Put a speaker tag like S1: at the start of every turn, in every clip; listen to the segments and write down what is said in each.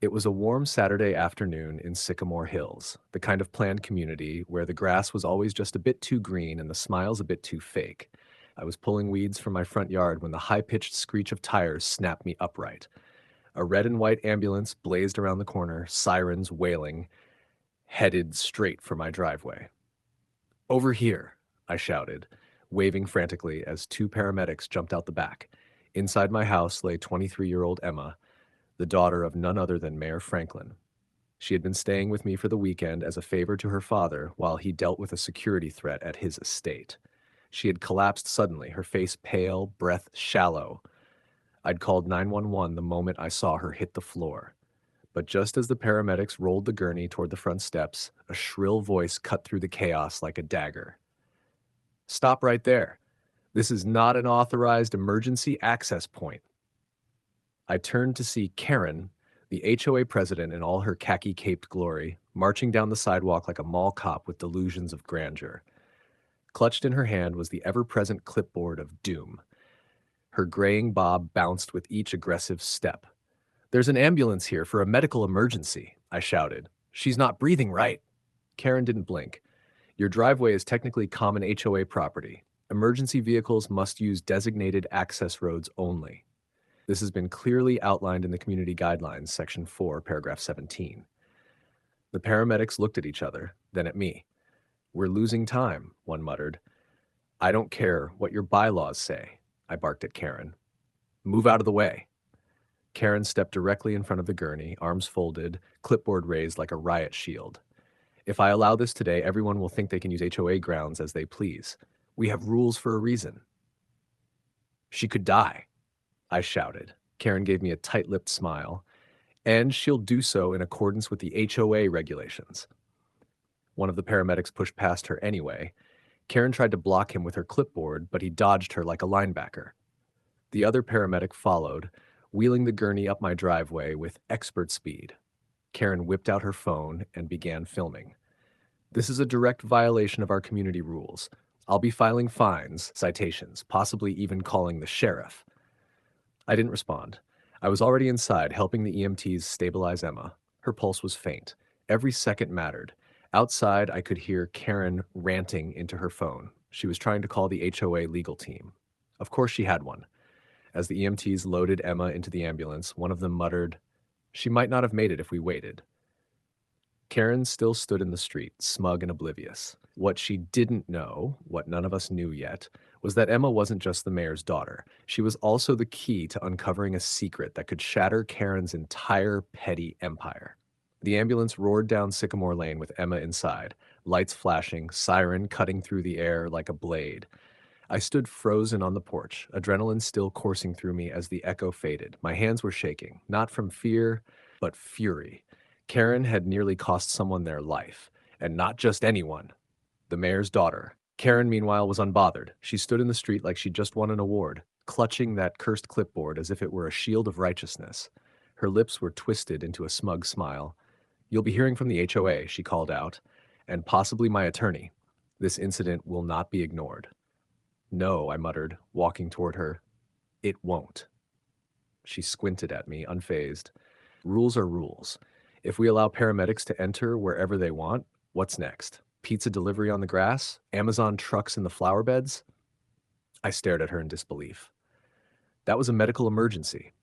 S1: It was a warm Saturday afternoon in Sycamore Hills, the kind of planned community where the grass was always just a bit too green and the smiles a bit too fake. I was pulling weeds from my front yard when the high-pitched screech of tires snapped me upright. A red and white ambulance blazed around the corner, sirens wailing, headed straight for my driveway. "Over here," I shouted, waving frantically as two paramedics jumped out the back. Inside my house lay 23-year-old Emma, the daughter of none other than Mayor Franklin. She had been staying with me for the weekend as a favor to her father while he dealt with a security threat at his estate. She had collapsed suddenly, her face pale, breath shallow. I'd called 911 the moment I saw her hit the floor. But just as the paramedics rolled the gurney toward the front steps, a shrill voice cut through the chaos like a dagger. "Stop right there. This is not an authorized emergency access point." I turned to see Karen, the HOA president in all her khaki-caped glory, marching down the sidewalk like a mall cop with delusions of grandeur. Clutched in her hand was the ever-present clipboard of doom. Her graying bob bounced with each aggressive step. "There's an ambulance here for a medical emergency," I shouted. "She's not breathing right." Karen didn't blink. "Your driveway is technically common HOA property. Emergency vehicles must use designated access roads only. This has been clearly outlined in the Community Guidelines, Section 4, Paragraph 17. The paramedics looked at each other, then at me. "We're losing time," one muttered. "I don't care what your bylaws say," I barked at Karen. "Move out of the way." Karen stepped directly in front of the gurney, arms folded, clipboard raised like a riot shield. "If I allow this today, everyone will think they can use HOA grounds as they please. We have rules for a reason." "She could die," I shouted. Karen gave me a tight-lipped smile. "And she'll do so in accordance with the HOA regulations." One of the paramedics pushed past her anyway. Karen tried to block him with her clipboard, but he dodged her like a linebacker. The other paramedic followed, wheeling the gurney up my driveway with expert speed. Karen whipped out her phone and began filming. "This is a direct violation of our community rules. I'll be filing fines, citations, possibly even calling the sheriff." I didn't respond. I was already inside, helping the EMTs stabilize Emma. Her pulse was faint. Every second mattered. Outside, I could hear Karen ranting into her phone. She was trying to call the HOA legal team. Of course she had one. As the EMTs loaded Emma into the ambulance, one of them muttered, "She might not have made it if we waited." Karen still stood in the street, smug and oblivious. What she didn't know, what none of us knew yet, was that Emma wasn't just the mayor's daughter. She was also the key to uncovering a secret that could shatter Karen's entire petty empire. The ambulance roared down Sycamore Lane with Emma inside, lights flashing, siren cutting through the air like a blade. I stood frozen on the porch, adrenaline still coursing through me as the echo faded. My hands were shaking, not from fear, but fury. Karen had nearly cost someone their life, and not just anyone. The mayor's daughter. Karen, meanwhile, was unbothered. She stood in the street like she'd just won an award, clutching that cursed clipboard as if it were a shield of righteousness. Her lips were twisted into a smug smile. "You'll be hearing from the HOA," she called out, "and possibly my attorney. This incident will not be ignored." "No," I muttered, walking toward her. "It won't." She squinted at me, unfazed. "Rules are rules. If we allow paramedics to enter wherever they want, what's next? Pizza delivery on the grass? Amazon trucks in the flower beds?" I stared at her in disbelief. "That was a medical emergency."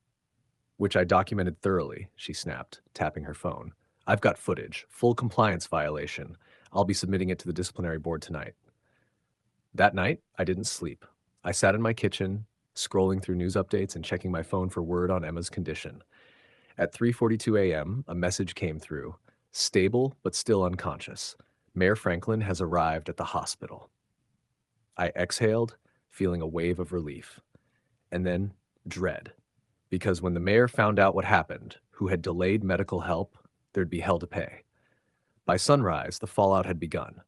S1: "Which I documented thoroughly," she snapped, tapping her phone. "I've got footage. Full compliance violation. I'll be submitting it to the disciplinary board tonight." That night, I didn't sleep. I sat in my kitchen, scrolling through news updates and checking my phone for word on Emma's condition. At 3:42 a.m., a message came through. "Stable, but still unconscious. Mayor Franklin has arrived at the hospital." I exhaled, feeling a wave of relief. And then dread. Because when the mayor found out what happened, who had delayed medical help, there'd be hell to pay. By sunrise, the fallout had begun.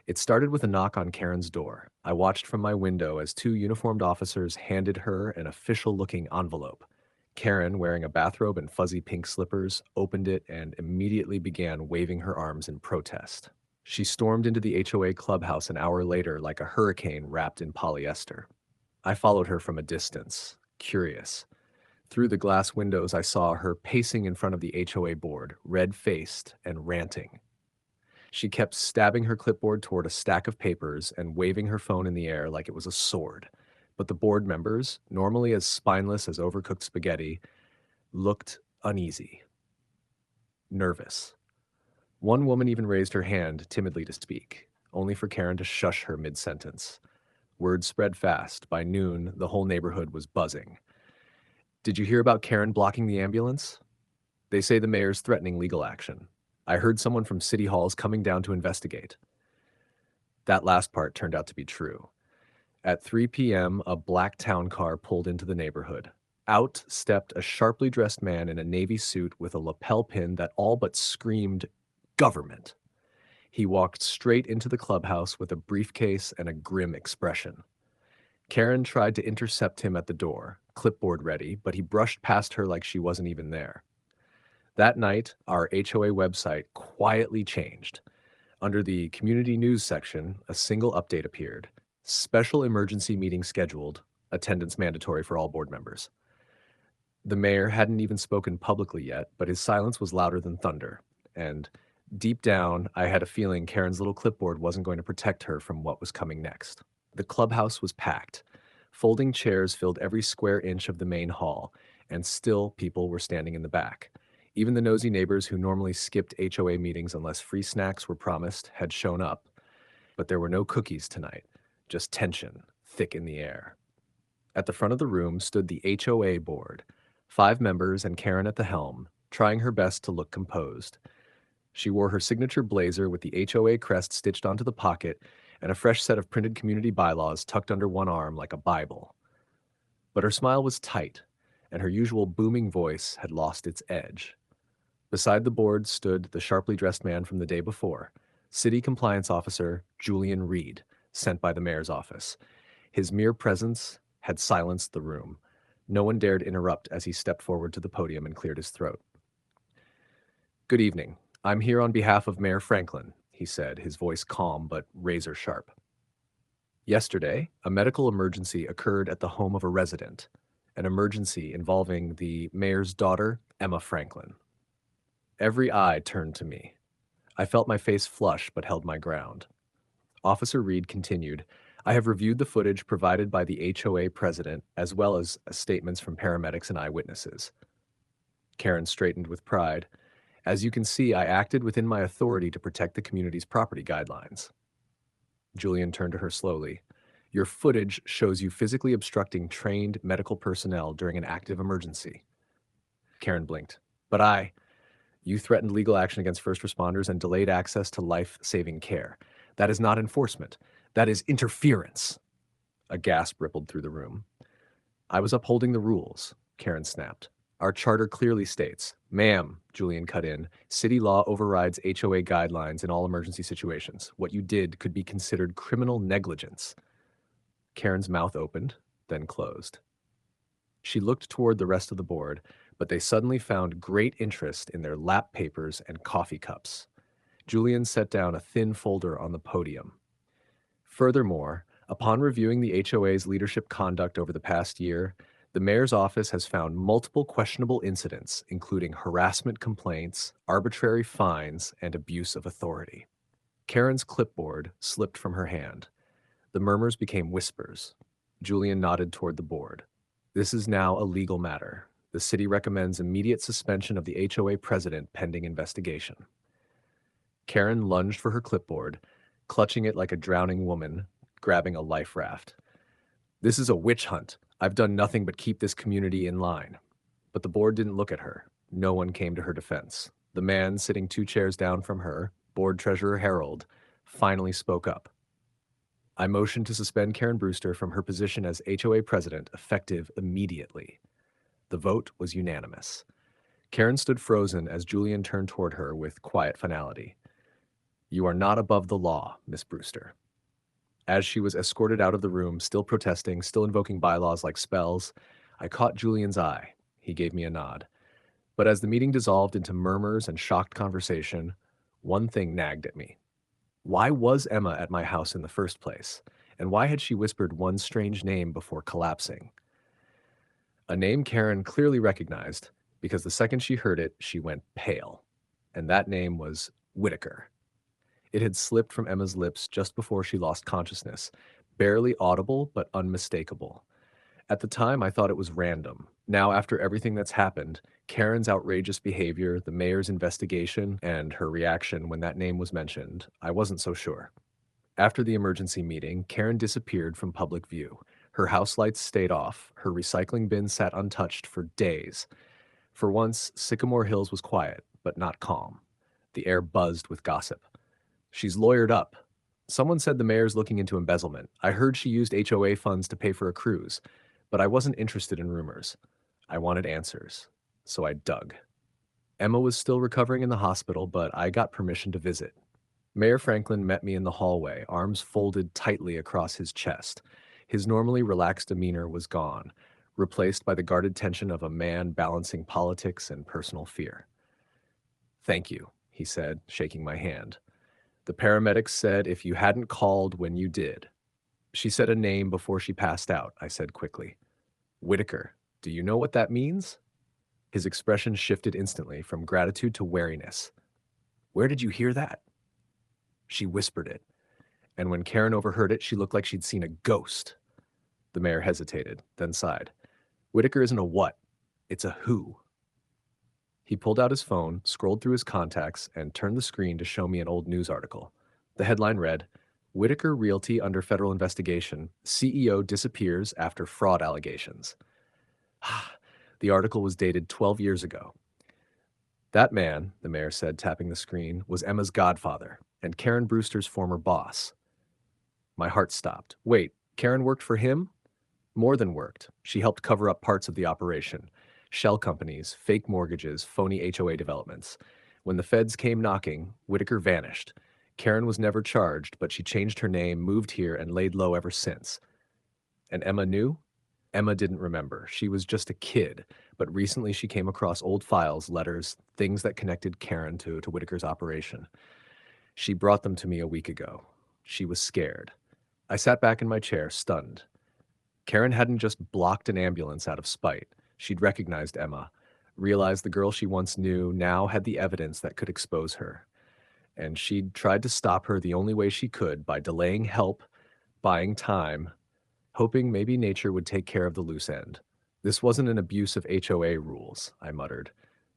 S1: It started with a knock on Karen's door. I watched from my window as two uniformed officers handed her an official-looking envelope. Karen, wearing a bathrobe and fuzzy pink slippers, opened it and immediately began waving her arms in protest. She stormed into the HOA clubhouse an hour later like a hurricane wrapped in polyester. I followed her from a distance, curious. Through the glass windows, I saw her pacing in front of the HOA board, red-faced and ranting. She kept stabbing her clipboard toward a stack of papers and waving her phone in the air like it was a sword. But the board members, normally as spineless as overcooked spaghetti, looked uneasy, nervous. One woman even raised her hand timidly to speak, only for Karen to shush her mid-sentence. Word spread fast. By noon, the whole neighborhood was buzzing. Did you hear about Karen blocking the ambulance? They say the mayor's threatening legal action. I heard someone from City Hall's coming down to investigate. That last part turned out to be true. At 3 p.m., a black town car pulled into the neighborhood. Out stepped a sharply dressed man in a navy suit with a lapel pin that all but screamed, "Government." He walked straight into the clubhouse with a briefcase and a grim expression. Karen tried to intercept him at the door, clipboard ready, but he brushed past her like she wasn't even there. That night, our HOA website quietly changed. Under the community news section, a single update appeared. Special emergency meeting scheduled, attendance mandatory for all board members. The mayor hadn't even spoken publicly yet, but his silence was louder than thunder. And deep down, I had a feeling Karen's little clipboard wasn't going to protect her from what was coming next. The clubhouse was packed. Folding chairs filled every square inch of the main hall, and still people were standing in the back. Even the nosy neighbors who normally skipped HOA meetings unless free snacks were promised had shown up. But there were no cookies tonight, just tension, thick in the air. At the front of the room stood the HOA board, 5 members and Karen at the helm, trying her best to look composed. She wore her signature blazer with the HOA crest stitched onto the pocket and a fresh set of printed community bylaws tucked under one arm like a Bible. But her smile was tight, and her usual booming voice had lost its edge. Beside the board stood the sharply dressed man from the day before, City Compliance Officer Julian Reed, sent by the mayor's office. His mere presence had silenced the room. No one dared interrupt as he stepped forward to the podium and cleared his throat. "Good evening. I'm here on behalf of Mayor Franklin," he said, his voice calm but razor sharp. "Yesterday, a medical emergency occurred at the home of a resident, an emergency involving the mayor's daughter, Emma Franklin." Every eye turned to me. I felt my face flush but held my ground. Officer Reed continued, "I have reviewed the footage provided by the HOA president as well as statements from paramedics and eyewitnesses." Karen straightened with pride. "As you can see, I acted within my authority to protect the community's property guidelines." Julian turned to her slowly. "Your footage shows you physically obstructing trained medical personnel during an active emergency." Karen blinked. "But you threatened legal action against first responders and delayed access to life-saving care. That is not enforcement. That is interference." A gasp rippled through the room. "I was upholding the rules," Karen snapped. "Our charter clearly states—" "Ma'am," Julian cut in, "city law overrides HOA guidelines in all emergency situations. What you did could be considered criminal negligence." Karen's mouth opened, then closed. She looked toward the rest of the board, but they suddenly found great interest in their lap papers and coffee cups. Julian set down a thin folder on the podium. "Furthermore, upon reviewing the HOA's leadership conduct over the past year, the mayor's office has found multiple questionable incidents, including harassment complaints, arbitrary fines, and abuse of authority." Karen's clipboard slipped from her hand. The murmurs became whispers. Julian nodded toward the board. "This is now a legal matter. The city recommends immediate suspension of the HOA president pending investigation." Karen lunged for her clipboard, clutching it like a drowning woman, grabbing a life raft. "This is a witch hunt. I've done nothing but keep this community in line." But the board didn't look at her. No one came to her defense. The man sitting 2 chairs down from her, board treasurer Harold, finally spoke up. "I motion to suspend Karen Brewster from her position as HOA president, effective immediately." The vote was unanimous. Karen stood frozen as Julian turned toward her with quiet finality. "You are not above the law, Miss Brewster." As she was escorted out of the room, still protesting, still invoking bylaws like spells, I caught Julian's eye. He gave me a nod. But as the meeting dissolved into murmurs and shocked conversation, one thing nagged at me. Why was Emma at my house in the first place? And why had she whispered one strange name before collapsing? A name Karen clearly recognized because the second she heard it, she went pale. And that name was Whitaker. It had slipped from Emma's lips just before she lost consciousness, barely audible but unmistakable. At the time, I thought it was random. Now, after everything that's happened, Karen's outrageous behavior, the mayor's investigation, and her reaction when that name was mentioned, I wasn't so sure. After the emergency meeting, Karen disappeared from public view. Her house lights stayed off. Her recycling bin sat untouched for days. For once, Sycamore Hills was quiet, but not calm. The air buzzed with gossip. She's lawyered up. Someone said the mayor's looking into embezzlement. I heard she used HOA funds to pay for a cruise, but I wasn't interested in rumors. I wanted answers, so I dug. Emma was still recovering in the hospital, but I got permission to visit. Mayor Franklin met me in the hallway, arms folded tightly across his chest. His normally relaxed demeanor was gone, replaced by the guarded tension of a man balancing politics and personal fear. "Thank you," he said, shaking my hand. "The paramedics said if you hadn't called when you did." She said a name before she passed out, I said quickly. "Whitaker. Do you know what that means?" His expression shifted instantly from gratitude to wariness. "Where did you hear that?" She whispered it, and when Karen overheard it, she looked like she'd seen a ghost. The mayor hesitated, then sighed. "Whitaker isn't a what, it's a who." He pulled out his phone, scrolled through his contacts, and turned the screen to show me an old news article. The headline read, "Whitaker Realty under federal investigation. CEO disappears after fraud allegations." The article was dated 12 years ago. That man, the mayor said, tapping the screen, was Emma's godfather and Karen Brewster's former boss. My heart stopped. Wait, Karen worked for him? More than worked. She helped cover up parts of the operation. Shell companies, fake mortgages, phony HOA developments. When the feds came knocking, Whitaker vanished. Karen was never charged, but she changed her name, moved here, and laid low ever since. And Emma knew? Emma didn't remember. She was just a kid, but recently she came across old files, letters, things that connected Karen to Whitaker's operation. She brought them to me a week ago. She was scared. I sat back in my chair, stunned. Karen hadn't just blocked an ambulance out of spite. She'd recognized Emma, realized the girl she once knew now had the evidence that could expose her. And she'd tried to stop her the only way she could, by delaying help, buying time, hoping maybe nature would take care of the loose end. This wasn't an abuse of HOA rules, I muttered.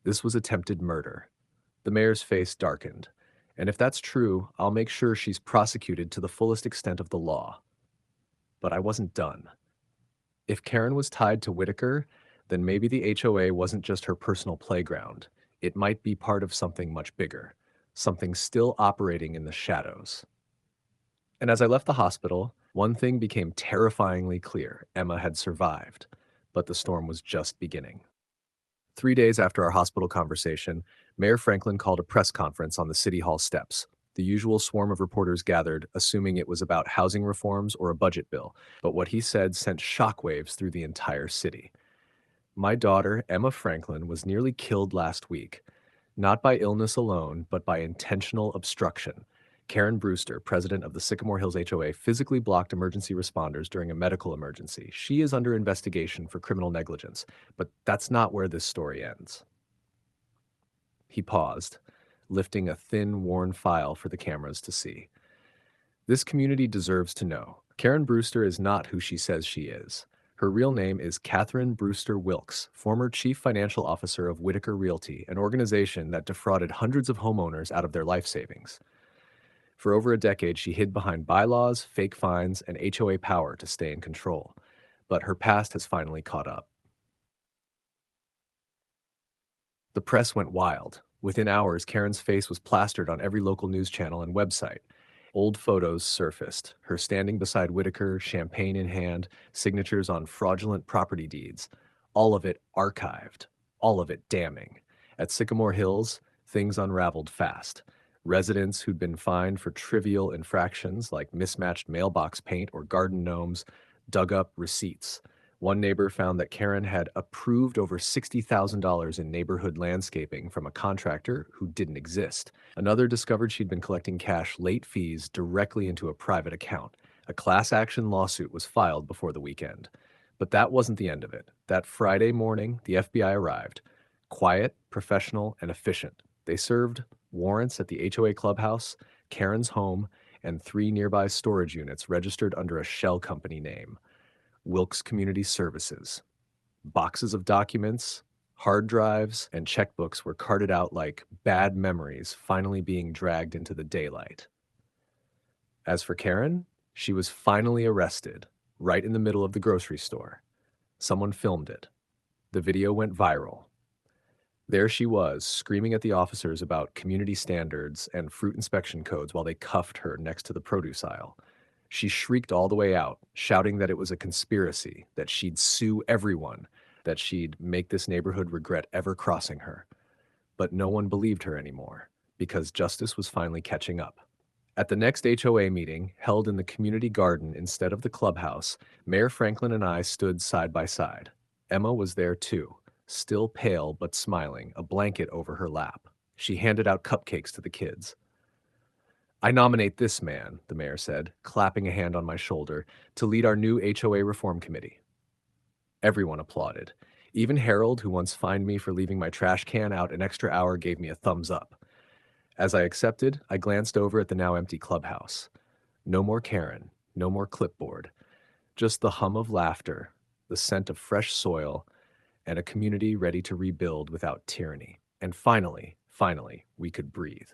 S1: This was attempted murder. The mayor's face darkened. And if that's true, I'll make sure she's prosecuted to the fullest extent of the law. But I wasn't done. If Karen was tied to Whitaker, then maybe the HOA wasn't just her personal playground. It might be part of something much bigger, something still operating in the shadows. And as I left the hospital, one thing became terrifyingly clear. Emma had survived, but the storm was just beginning. 3 days after our hospital conversation, Mayor Franklin called a press conference on the City Hall steps. The usual swarm of reporters gathered, assuming it was about housing reforms or a budget bill, but what he said sent shockwaves through the entire city. My daughter, Emma Franklin, was nearly killed last week, not by illness alone, but by intentional obstruction. Karen Brewster, president of the Sycamore Hills HOA, physically blocked emergency responders during a medical emergency. She is under investigation for criminal negligence, but that's not where this story ends. He paused, lifting a thin, worn file for the cameras to see. This community deserves to know. Karen Brewster is not who she says she is. Her real name is Catherine Brewster Wilkes, former chief financial officer of Whitaker Realty, an organization that defrauded hundreds of homeowners out of their life savings. For over a decade, she hid behind bylaws, fake fines, and HOA power to stay in control. But her past has finally caught up. The press went wild. Within hours, Karen's face was plastered on every local news channel and website. Old photos surfaced, her standing beside Whitaker, champagne in hand, signatures on fraudulent property deeds. All of it archived, all of it damning. At Sycamore Hills, things unraveled fast. Residents who'd been fined for trivial infractions like mismatched mailbox paint or garden gnomes dug up receipts. One neighbor found that Karen had approved over $60,000 in neighborhood landscaping from a contractor who didn't exist. Another discovered she'd been collecting cash late fees directly into a private account. A class action lawsuit was filed before the weekend. But that wasn't the end of it. That Friday morning, the FBI arrived. Quiet, professional, and efficient. They served warrants at the HOA clubhouse, Karen's home, and 3 nearby storage units registered under a shell company name, Wilkes Community Services. Boxes of documents, hard drives, and checkbooks were carted out like bad memories finally being dragged into the daylight. As for Karen, she was finally arrested, right in the middle of the grocery store. Someone filmed it. The video went viral. There she was, screaming at the officers about community standards and fruit inspection codes while they cuffed her next to the produce aisle. She shrieked all the way out, shouting that it was a conspiracy, that she'd sue everyone, that she'd make this neighborhood regret ever crossing her. But no one believed her anymore, because justice was finally catching up. At the next HOA meeting, held in the community garden instead of the clubhouse, Mayor Franklin and I stood side by side. Emma was there too, still pale but smiling, a blanket over her lap. She handed out cupcakes to the kids. "I nominate this man," the mayor said, clapping a hand on my shoulder, "to lead our new HOA reform committee." Everyone applauded. Even Harold, who once fined me for leaving my trash can out an extra hour, gave me a thumbs up. As I accepted, I glanced over at the now empty clubhouse. No more Karen, no more clipboard, just the hum of laughter, the scent of fresh soil, and a community ready to rebuild without tyranny. And finally, we could breathe.